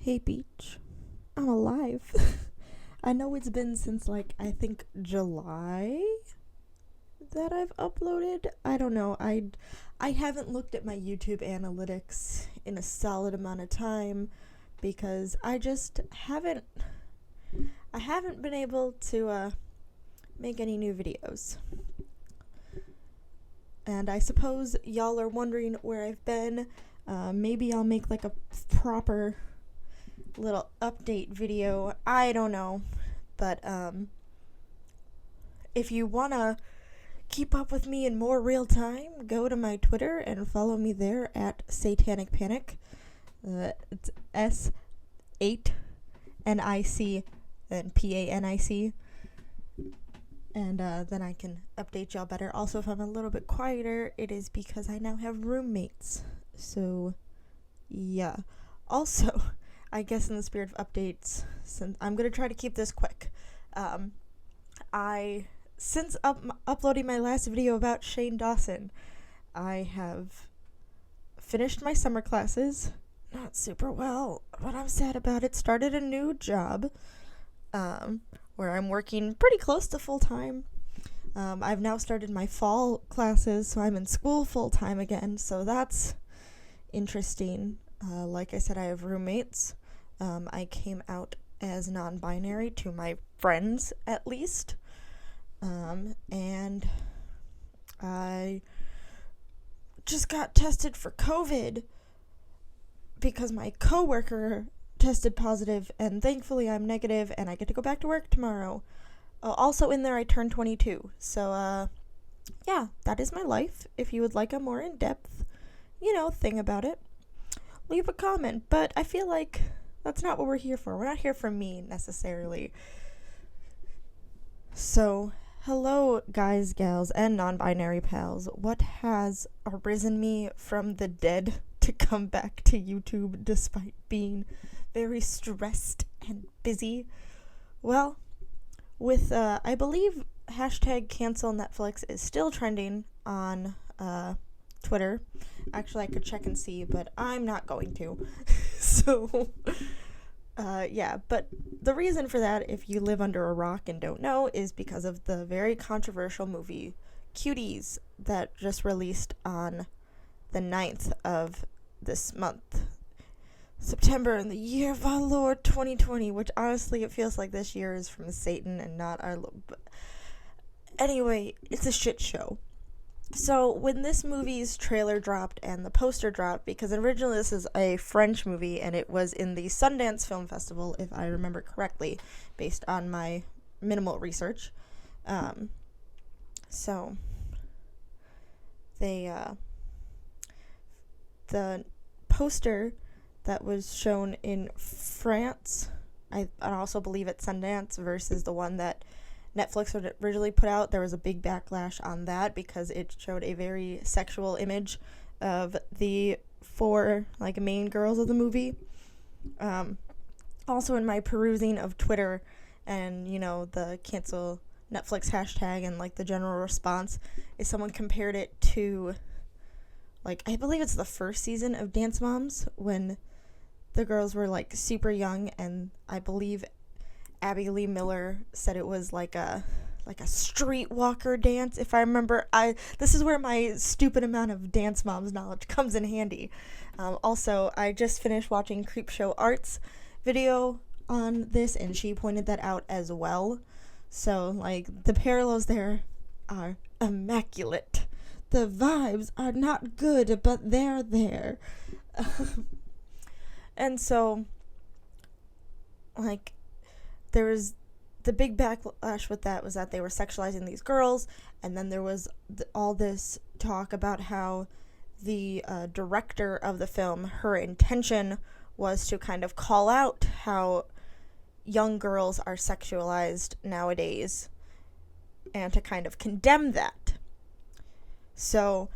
Hey Beach, I'm alive. I know it's been since I think July that I've uploaded. I don't know. I haven't looked at my YouTube analytics in a solid amount of time because I haven't been able to make any new videos. And I suppose y'all are wondering where I've been. Maybe I'll make a proper little update video. I don't know. But if you want to keep up with me in more real time, go to my Twitter and follow me there at Satanic Panic. It's S8NIC and PANIC. And then I can update y'all better. Also, if I'm a little bit quieter, it is because I now have roommates. So, yeah. Also, I guess in the spirit of updates, since I'm going to try to keep this quick, since uploading my last video about Shane Dawson, I have finished my summer classes. Not super well, but I'm sad about it. Started a new job, where I'm working pretty close to full-time. I've now started my fall classes, so I'm in school full-time again, so that's interesting. Like I said, I have roommates. I came out as non-binary to my friends, at least. And I just got tested for COVID because my coworker tested positive, and thankfully I'm negative, and I get to go back to work tomorrow. Also in there, I turned 22. So, yeah, that is my life. If you would like a more in-depth, thing about it, leave a comment. But I feel like that's not what we're here for. We're not here for me, necessarily. So, hello, guys, gals, and non-binary pals. What has arisen me from the dead to come back to YouTube despite being very stressed and busy? Well, with, I believe hashtag cancel Netflix is still trending on, Twitter. Actually, I could check and see, but I'm not going to. So, yeah, but the reason for that, if you live under a rock and don't know, is because of the very controversial movie Cuties that just released on the 9th of this month, September, in the year of our Lord 2020, which honestly it feels like this year is from Satan and not our Lord. But anyway, it's a shit show. So when this movie's trailer dropped and the poster dropped, because originally this is a French movie and it was in the Sundance Film Festival, if I remember correctly, based on my minimal research. So they, the poster that was shown in France, I also believe at Sundance, versus the one that Netflix had originally put out, there was a big backlash on that because it showed a very sexual image of the four main girls of the movie. Also in my perusing of Twitter and the cancel Netflix hashtag and the general response is someone compared it to I believe it's the first season of Dance Moms when the girls were super young, and I believe Abby Lee Miller said it was like a streetwalker dance, if I remember. This is where my stupid amount of Dance Moms knowledge comes in handy. Also, I just finished watching Creepshow Art's video on this, and she pointed that out as well. So, the parallels there are immaculate. The vibes are not good, but they're there. And so, there was the big backlash with that was that they were sexualizing these girls, and then there was all this talk about how the director of the film, her intention was to kind of call out how young girls are sexualized nowadays and to kind of condemn that. So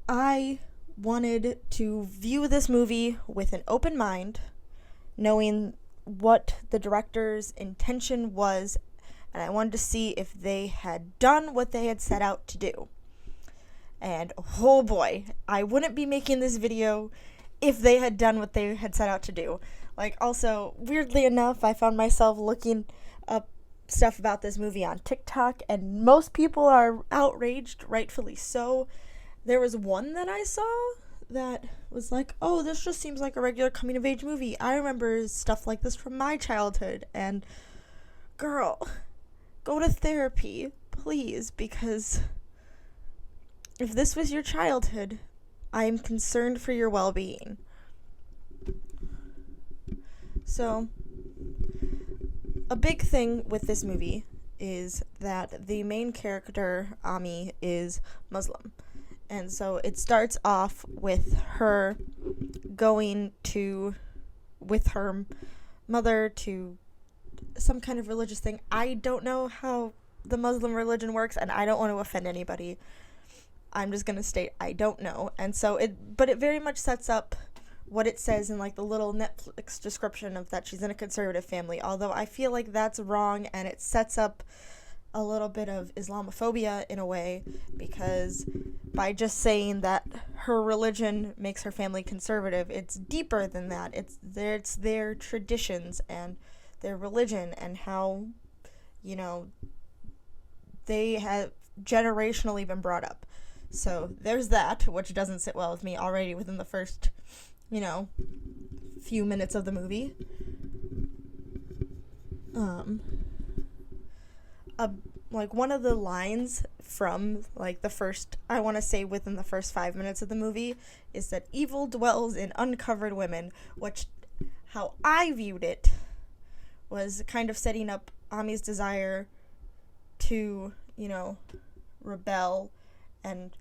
I wanted to view this movie with an open mind, knowing what the director's intention was, and I wanted to see if they had done what they had set out to do. And oh boy, I wouldn't be making this video if they had done what they had set out to do. Like, also, weirdly enough, I found myself looking up stuff about this movie on TikTok, and most people are outraged, rightfully so. There was one that I saw that was like, oh, this just seems like a regular coming-of-age movie. I remember stuff like this from my childhood, and girl, go to therapy, please, because if this was your childhood, I am concerned for your well-being. So, a big thing with this movie is that the main character, Ami, is Muslim. And so it starts off with her going with her mother to some kind of religious thing. I don't know how the Muslim religion works, and I don't want to offend anybody. I'm just going to state I don't know. And so it very much sets up what it says in like the little Netflix description of that she's in a conservative family, although I feel like that's wrong, and it sets up a little bit of Islamophobia in a way, because by just saying that her religion makes her family conservative, it's deeper than that. It's their traditions and their religion and how, they have generationally been brought up. So there's that, which doesn't sit well with me already within the first, few minutes of the movie. One of the lines from, the first, I want to say within the first 5 minutes of the movie, is that evil dwells in uncovered women, which, how I viewed it, was kind of setting up Ami's desire to, rebel and,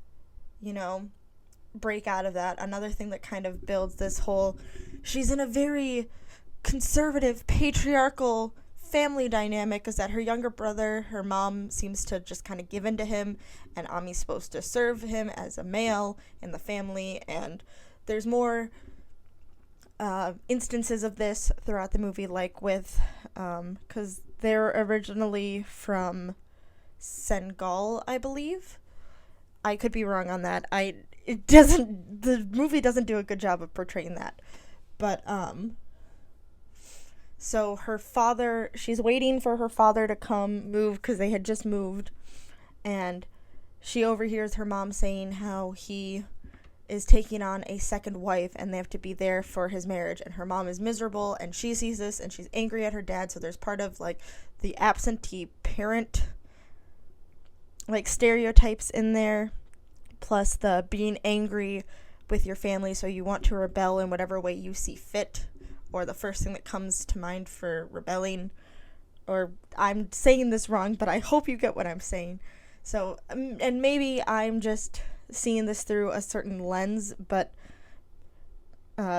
break out of that. Another thing that kind of builds this whole, she's in a very conservative, patriarchal family dynamic, is that her younger brother, her mom, seems to just kind of give in to him, and Ami's supposed to serve him as a male in the family, and there's more instances of this throughout the movie, like with, because they're originally from Senegal, I believe. I could be wrong on that. The movie doesn't do a good job of portraying that. But, so her father, she's waiting for her father to come move, because they had just moved, and she overhears her mom saying how he is taking on a second wife, and they have to be there for his marriage, and her mom is miserable, and she sees this, and she's angry at her dad, so there's part of, the absentee parent, stereotypes in there, plus the being angry with your family, so you want to rebel in whatever way you see fit, or the first thing that comes to mind for rebelling, or I'm saying this wrong, but I hope you get what I'm saying. So, and maybe I'm just seeing this through a certain lens, but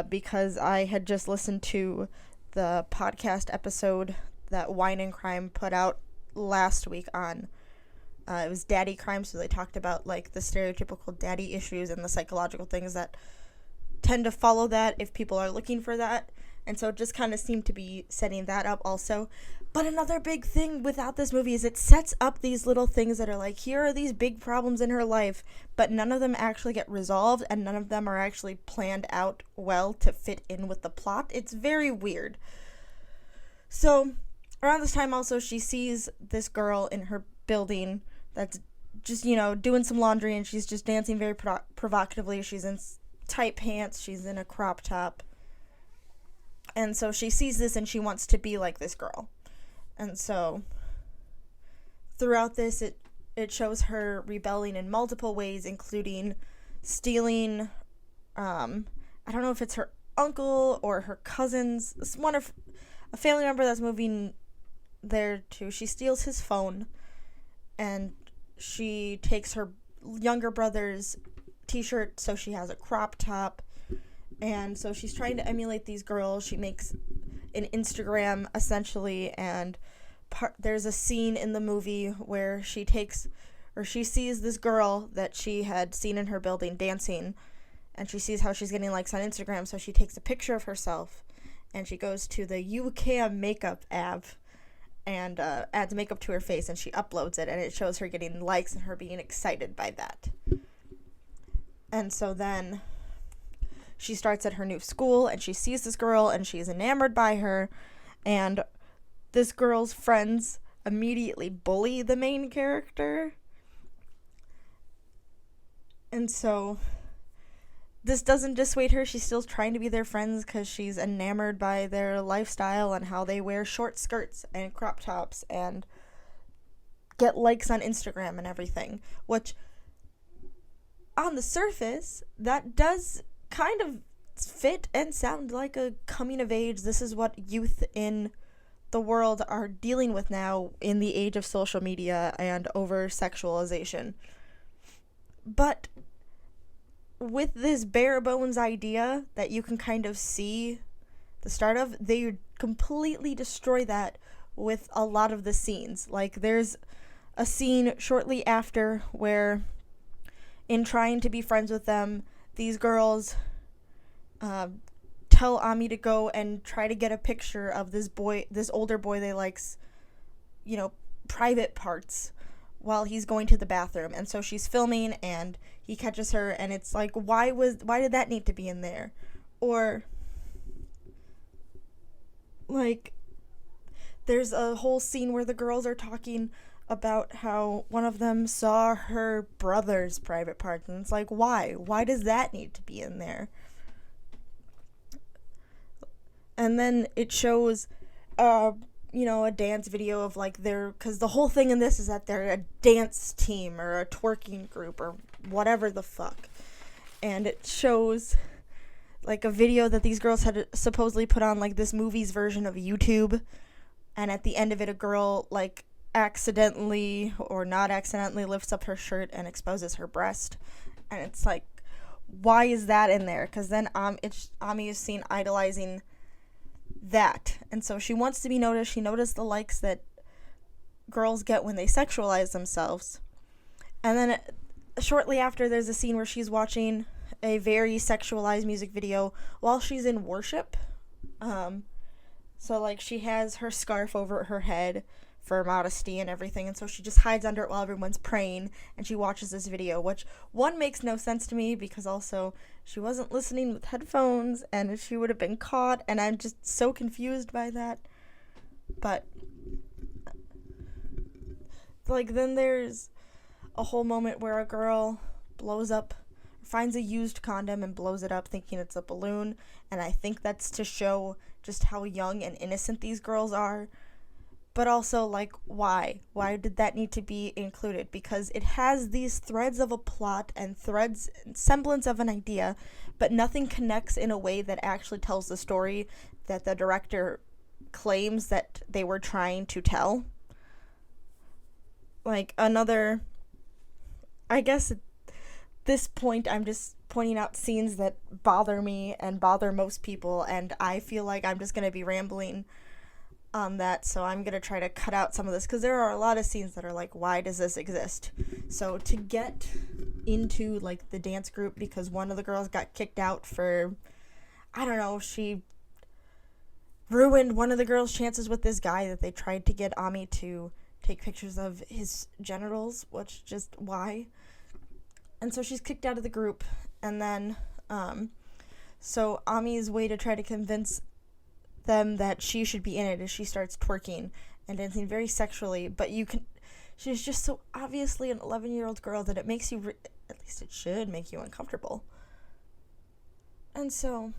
because I had just listened to the podcast episode that Wine and Crime put out last week on, it was daddy crime, so they talked about, the stereotypical daddy issues and the psychological things that tend to follow that if people are looking for that. And so it just kind of seemed to be setting that up also. But another big thing without this movie is it sets up these little things that are here are these big problems in her life, but none of them actually get resolved, and none of them are actually planned out well to fit in with the plot. It's very weird. So around this time also, she sees this girl in her building that's just, doing some laundry, and she's just dancing very provocatively. She's in tight pants. She's in a crop top. And so she sees this, and she wants to be like this girl. And so throughout this, it shows her rebelling in multiple ways, including stealing, I don't know if it's her uncle or her cousins, a family member that's moving there too. She steals his phone, and she takes her younger brother's t-shirt, so she has a crop top. And so she's trying to emulate these girls. She makes an Instagram, essentially, and there's a scene in the movie where she sees this girl that she had seen in her building dancing, and she sees how she's getting likes on Instagram, so she takes a picture of herself, and she goes to the YouCam makeup app and adds makeup to her face, and she uploads it, and it shows her getting likes and her being excited by that. And so then she starts at her new school and she sees this girl and she's enamored by her, and this girl's friends immediately bully the main character. And so this doesn't dissuade her. She's still trying to be their friends because she's enamored by their lifestyle and how they wear short skirts and crop tops and get likes on Instagram and everything. Which, on the surface, that does kind of fit and sound like a coming of age. This is what youth in the world are dealing with now in the age of social media and over sexualization. But with this bare bones idea that you can kind of see the start of, they completely destroy that with a lot of the scenes. Like, there's a scene shortly after where, in trying to be friends with them, these girls tell Ami to go and try to get a picture of this older boy they like's, private parts while he's going to the bathroom. And so she's filming and he catches her, and it's like, why did that need to be in there? Or, like, there's a whole scene where the girls are talking about how one of them saw her brother's private parts, and it's like, why does that need to be in there? And then it shows a dance video of, like, because the whole thing in this is that they're a dance team or a twerking group or whatever the fuck. And it shows, like, a video that these girls had supposedly put on, like, this movie's version of YouTube. And at the end of it, a girl, like, accidentally or not accidentally lifts up her shirt and exposes her breast. And it's like, why is that in there? Because then Ami is seen idolizing that, and so she wants to be noticed. She noticed the likes that girls get when they sexualize themselves. And then shortly after, there's a scene where she's watching a very sexualized music video while she's in worship. So, like, she has her scarf over her head for modesty and everything, and so she just hides under it while everyone's praying, and she watches this video, which, one, makes no sense to me, because also she wasn't listening with headphones, and she would have been caught, and I'm just so confused by that. But, like, then there's a whole moment where a girl finds a used condom and blows it up thinking it's a balloon, and I think that's to show just how young and innocent these girls are. But also, like, why? Why did that need to be included? Because it has these threads of a plot and semblance of an idea, but nothing connects in a way that actually tells the story that the director claims that they were trying to tell. Like, I guess at this point I'm just pointing out scenes that bother me and bother most people, and I feel like I'm just going to be rambling on that, so I'm going to try to cut out some of this, because there are a lot of scenes that are like, why does this exist? So to get into, like, the dance group, because one of the girls got kicked out for, I don't know, she ruined one of the girls' chances with this guy that they tried to get Ami to take pictures of his genitals, which, just, why? And so she's kicked out of the group, and then, so Ami's way to try to convince them that she should be in it is she starts twerking and dancing very sexually, but she's just so obviously an 11-year-old girl that it makes you, at least it should make you uncomfortable. And so,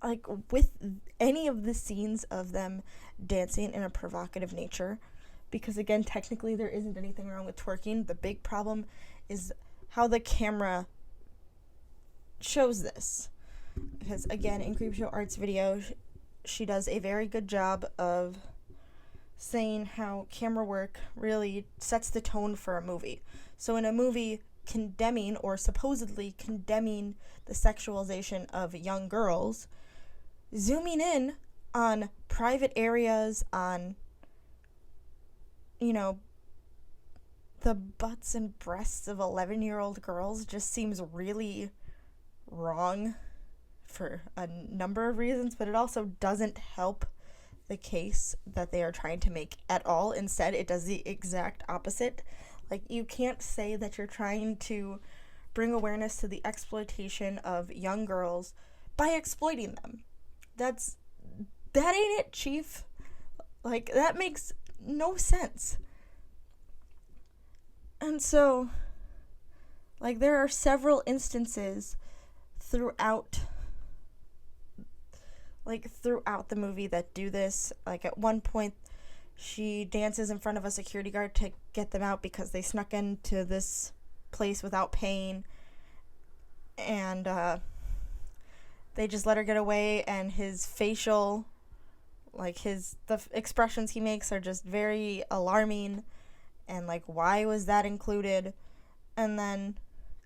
like, with any of the scenes of them dancing in a provocative nature, because, again, technically there isn't anything wrong with twerking, the big problem is how the camera shows this. Because, again, in Creepshow Art's video, she does a very good job of saying how camera work really sets the tone for a movie. So in a movie condemning or supposedly condemning the sexualization of young girls, zooming in on private areas, on, the butts and breasts of 11-year-old girls just seems really wrong for a number of reasons, but it also doesn't help the case that they are trying to make at all. Instead, it does the exact opposite. Like, you can't say that you're trying to bring awareness to the exploitation of young girls by exploiting them. That ain't it, Chief. Like, that makes no sense. And so, like, there are several instances throughout the movie that do this. Like, at one point, she dances in front of a security guard to get them out because they snuck into this place without paying, and they just let her get away, and his facial, like, the expressions he makes are just very alarming, and, like, why was that included? And then,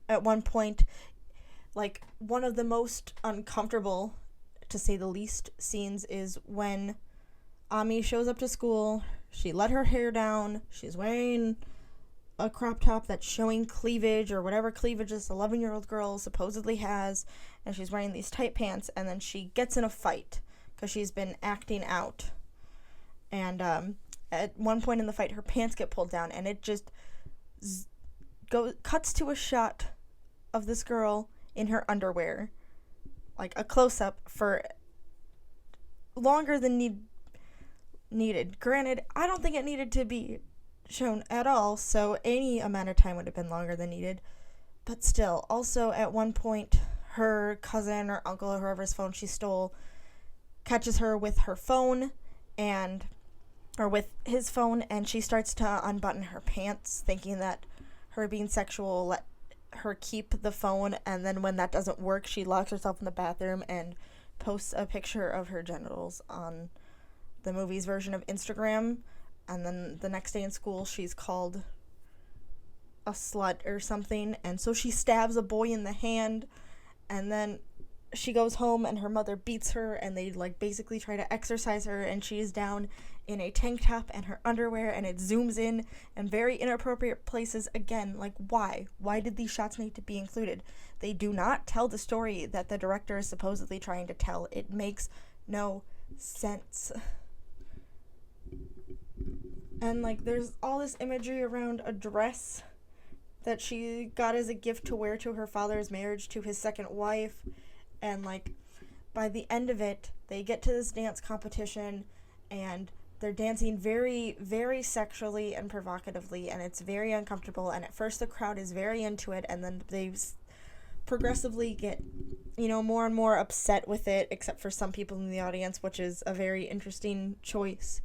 at one point, like, one of the most uncomfortable, to say the least, scenes is when Ami shows up to school. She let her hair down. She's wearing a crop top that's showing cleavage, or whatever cleavage this 11-year-old girl supposedly has, and she's wearing these tight pants, and then she gets in a fight because she's been acting out. And at one point in the fight, her pants get pulled down, and it just cuts to a shot of this girl in her underwear, like a close-up for longer than needed. Granted, I don't think it needed to be shown at all, so any amount of time would have been longer than needed. But still, also at one point, her cousin or uncle or whoever's phone she stole catches her with her phone, or with his phone, and she starts to unbutton her pants, thinking that her being sexual let her keep the phone, and then when that doesn't work, she locks herself in the bathroom and posts a picture of her genitals on the movie's version of Instagram. And then the next day in school, she's called a slut or something, and so she stabs a boy in the hand, and then she goes home and her mother beats her, and they, like, basically try to exorcise her, and she's down in a tank top and her underwear, and it zooms in very inappropriate places again. Like, why? Why did these shots need to be included? They do not tell the story that the director is supposedly trying to tell. It makes no sense. And, like, there's all this imagery around a dress that she got as a gift to wear to her father's marriage to his second wife. And, like, by the end of it, they get to this dance competition, and they're dancing very, very sexually and provocatively, and it's very uncomfortable. And at first the crowd is very into it, and then they progressively get, more and more upset with it, except for some people in the audience, which is a very interesting choice.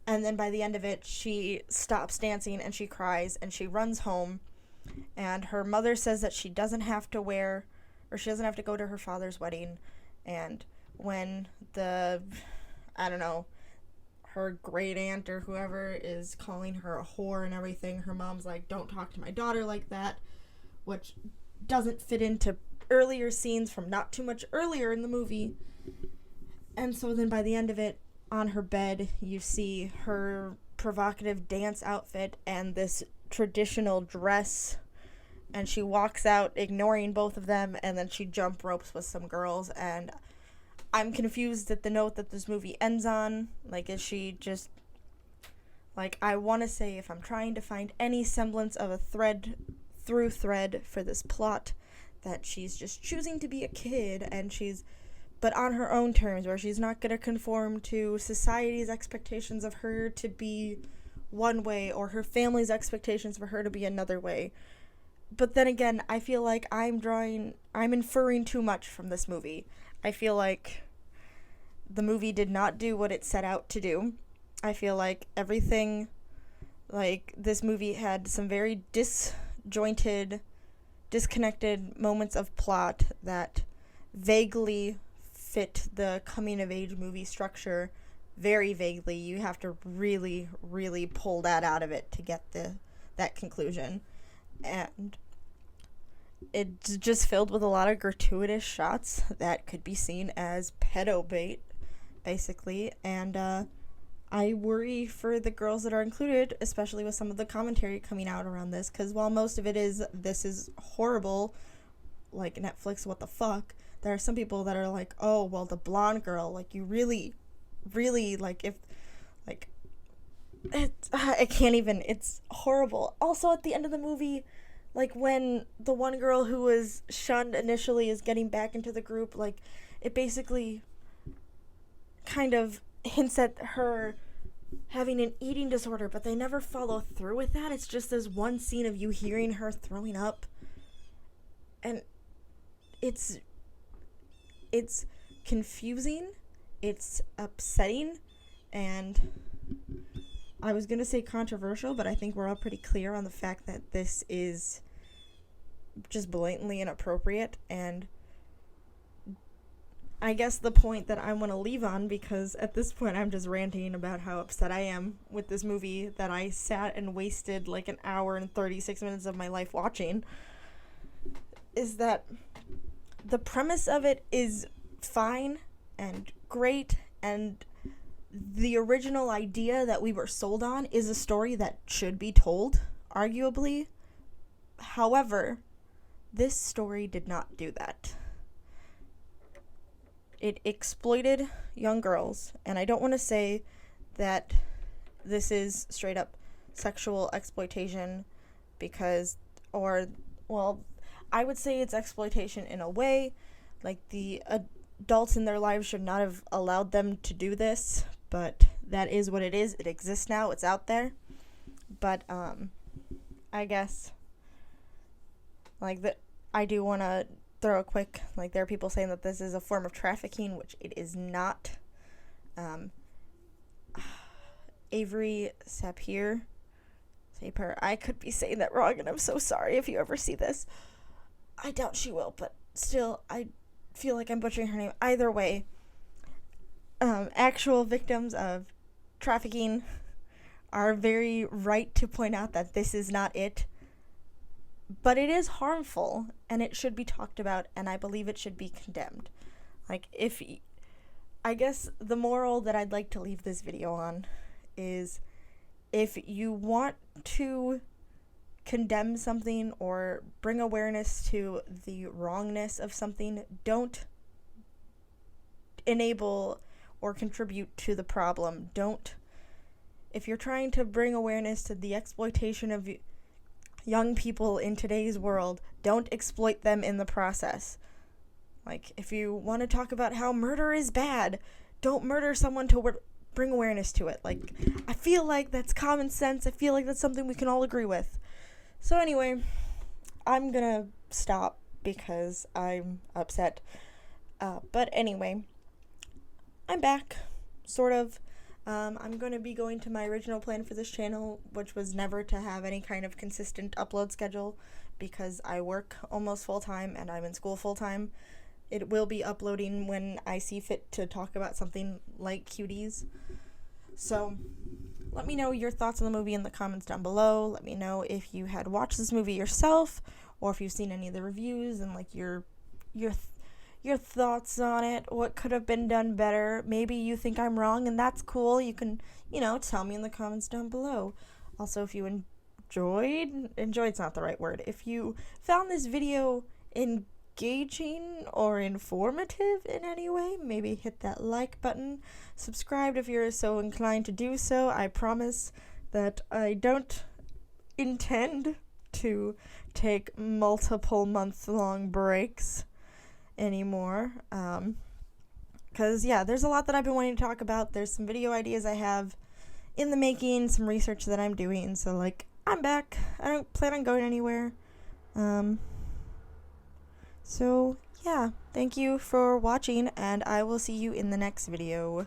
And then by the end of it, she stops dancing, and she cries, and she runs home, and her mother says that she doesn't have to go to her father's wedding. And when her great aunt or whoever is calling her a whore and everything, her mom's like, don't talk to my daughter like that, which doesn't fit into earlier scenes from not too much earlier in the movie. And so then by the end of it, on her bed, you see her provocative dance outfit and this traditional dress, and she walks out ignoring both of them, and then she jump ropes with some girls. And I'm confused at the note that this movie ends on. Like, is she just, like, I want to say, if I'm trying to find any semblance of a thread for this plot, that she's just choosing to be a kid, and but on her own terms, where she's not going to conform to society's expectations of her to be one way, or her family's expectations for her to be another way. But then again, I feel like I'm inferring too much from this movie. I feel like the movie did not do what it set out to do. I feel like everything, like, this movie had some very disjointed, disconnected moments of plot that vaguely fit the coming-of-age movie structure very vaguely. You have to really, really pull that out of it to get that conclusion. And it's just filled with a lot of gratuitous shots that could be seen as pedo bait, basically. And I worry for the girls that are included, especially with some of the commentary coming out around this, because while most of it is, this is horrible, like, Netflix, what the fuck, there are some people that are like, oh, well, the blonde girl, like, you really, like, if, like, I can't even, it's horrible. Also, at the end of the movie, Like when the one girl who was shunned initially is getting back into the group, like it basically kind of hints at her having an eating disorder, but they never follow through with that. It's just this one scene of you hearing her throwing up, and it's confusing, it's upsetting, and I was gonna say controversial, but I think we're all pretty clear on the fact that this is just blatantly inappropriate. And I guess the point that I want to leave on, because at this point I'm just ranting about how upset I am with this movie that I sat and wasted like an hour and 36 minutes of my life watching, is that the premise of it is fine and great, and the original idea that we were sold on is a story that should be told, arguably. However, this story did not do that. It exploited young girls, and I don't want to say that this is straight up sexual exploitation because, I would say it's exploitation in a way. Like, the adults in their lives should not have allowed them to do this, but that is what it is. It exists now. It's out there. But, I guess, I do want to throw a quick, there are people saying that this is a form of trafficking, which it is not. Avery Sapir, I could be saying that wrong, and I'm so sorry if you ever see this. I doubt she will, but still, I feel like I'm butchering her name. Either way, actual victims of trafficking are very right to point out that this is not it. But it is harmful, and it should be talked about, and I believe it should be condemned. I guess the moral that I'd like to leave this video on is, if you want to condemn something or bring awareness to the wrongness of something, don't enable or contribute to the problem. If you're trying to bring awareness to the exploitation of young people in today's world, don't exploit them in the process. If you want to talk about how murder is bad, don't murder someone to bring awareness to it. I feel like that's common sense. I feel like that's something we can all agree with. So anyway, I'm gonna stop because I'm upset. But anyway, I'm back, sort of. I'm going to be going to my original plan for this channel, which was never to have any kind of consistent upload schedule, because I work almost full-time and I'm in school full-time. It will be uploading when I see fit to talk about something like Cuties. So let me know your thoughts on the movie in the comments down below. Let me know if you had watched this movie yourself, or if you've seen any of the reviews and your thoughts on it, what could have been done better. Maybe you think I'm wrong, and that's cool. You can, tell me in the comments down below. Also, if you enjoyed's not the right word. If you found this video engaging or informative in any way, maybe hit that like button. Subscribe if you're so inclined to do so. I promise that I don't intend to take multiple month-long breaks anymore, because there's a lot that I've been wanting to talk about. There's some video ideas I have in the making, some research that I'm doing, so I'm back. I don't plan on going anywhere. So thank you for watching, and I will see you in the next video.